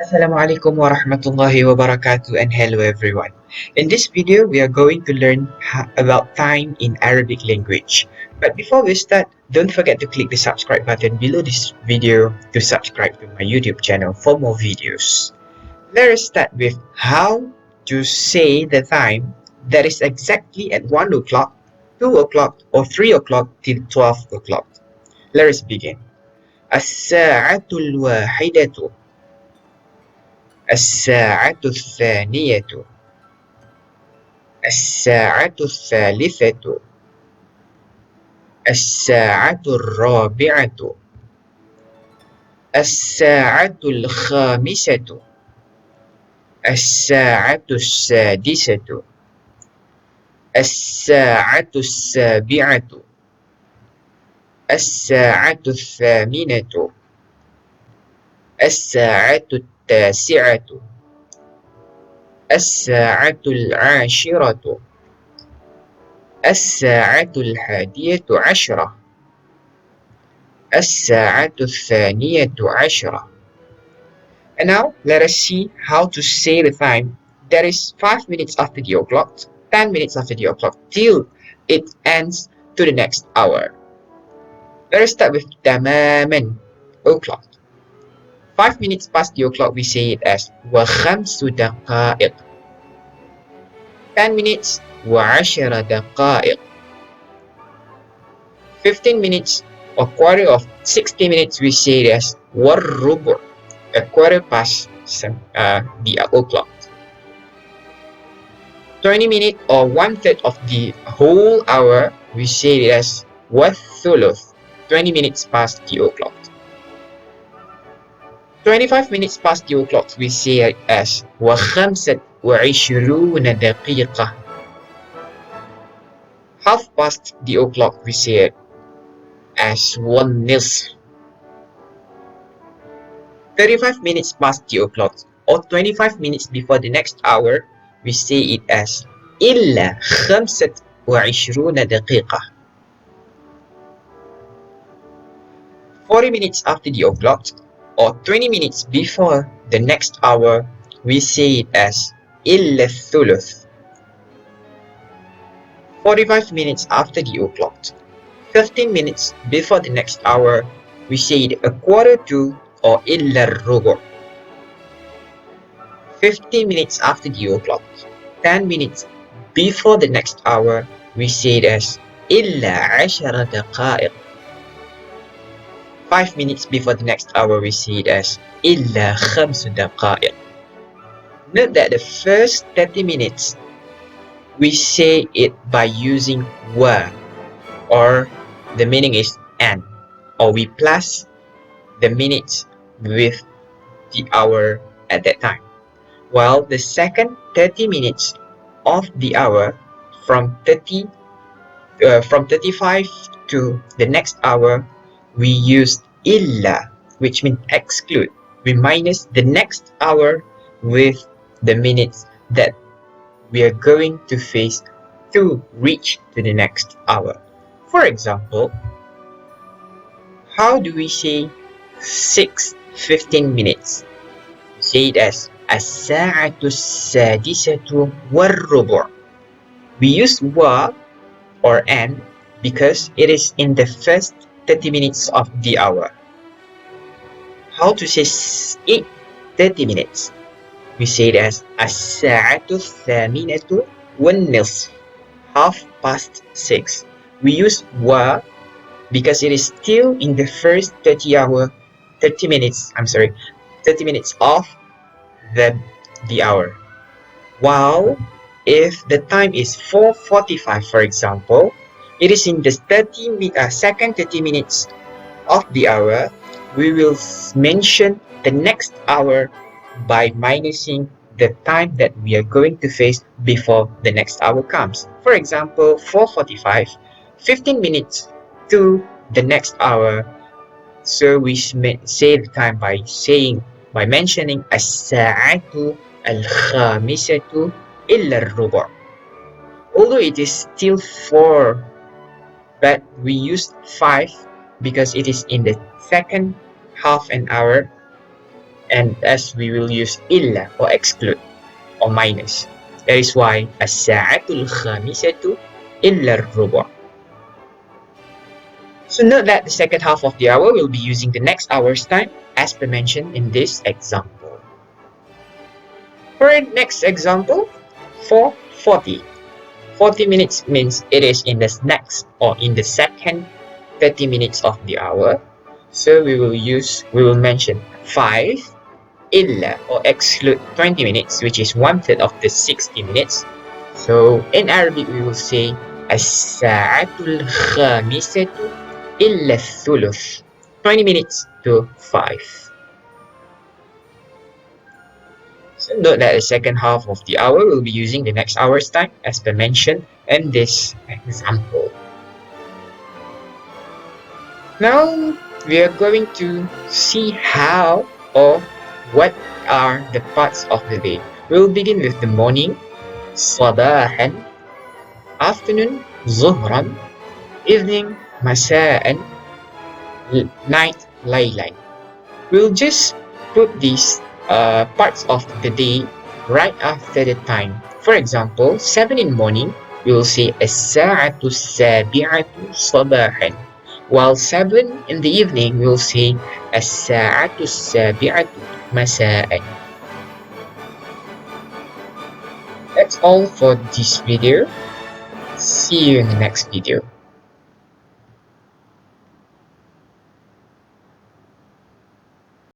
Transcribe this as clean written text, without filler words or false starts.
Assalamualaikum warahmatullahi wabarakatuh and hello everyone. In this video, we are going to learn about time in Arabic language. But before we start, don't forget to click the subscribe button below this video to subscribe to my YouTube channel for more videos. Let us start with how to say the time that is exactly at 1 o'clock, 2 o'clock or 3 o'clock till 12 o'clock. Let us begin. الساعة الواحدة الساعة الثانية الساعة الثالثة الساعة الرابعة الساعة الخامسة الساعة السادسة الساعة السابعة الساعة الثامنة الساعة التاسعة الساعة العاشرة الساعة الحادية عشرة الساعة الثانية عشرة. And now let us see how to say the time that is 5 minutes after the o'clock, 10 minutes after the o'clock till it ends to the next hour. Let us start with تماما o'clock. 5 minutes past the o'clock we say it as وخمس دقائق. 10 minutes وعشر دقائق. 15 minutes or quarter of 60 minutes we say it as والربع, a quarter past the o'clock. 20 minutes or 1/3 of the whole hour we say it as والثلث, 20 minutes past the o'clock. 25 minutes past the o'clock we say it as وخمسة وعشرون دقيقة. Half past the o'clock we say it as والنصف. 35 minutes past the o'clock or 25 minutes before the next hour we say it as إلا خمسة وعشرون دقيقة. 40 minutes after the o'clock or 20 minutes before the next hour we say it as إلا الثلث. 45 minutes after the o'clock, 15 minutes before the next hour we say it a quarter to or إلا الربع. 15 minutes after the o'clock, 10 minutes before the next hour we say it as إلا عشر دقائق. 5 minutes before the next hour we say it as إلا خمس دقائق. Note that the first 30 minutes we say it by using wa, or the meaning is and, or we plus the minutes with the hour at that time. While the second 30 minutes of the hour from 35 to the next hour we use illa, which means exclude. We minus the next hour with the minutes that we are going to face to reach to the next hour. For example, how do we say 6:15 minutes? We say it as الساعة السادسة والربع. We use wa or and because it is in the first 30 minutes of the hour. How to say 30 minutes? We say it as الساعة الثامنة والنصف, half past 6. We use wa because it is still in the first 30 minutes of the hour. While if the time is 4:45, for example, it is in the second 30 minutes of the hour, we will mention the next hour by minusing the time that we are going to face before the next hour comes. For example, 4:45, 15 minutes to the next hour. So we say the time by mentioning الساعة الخامسة إلا الربع. Although it is still 4, but we used 5 because it is in the second half an hour and as we will use illa or exclude or minus. That is why as-sa'atul khamisatu illa ar-rubu'. So note that the second half of the hour will be using the next hour's time as per mentioned in this example. For our next example, 4:40. 40 minutes means it is in the next or in the second 30 minutes of the hour. So we will mention 5 illa or exclude 20 minutes, which is 1/3 of the 60 minutes. So in Arabic we will say as-sa'atul khamisatu illa thuluth. 20 minutes to 5. So note that the second half of the hour will be using the next hour's time as per mentioned in this example. Now we are going to see how or what are the parts of the day. We'll begin with the morning, صباحا, afternoon, ظهرا, evening, مساء, night, ليلا. We'll just put these parts of the day right after the time. For example, 7 in the morning, we will say الساعة السابعة صباحا. While 7 in the evening, we will say الساعة السابعة مساء. That's all for this video. See you in the next video.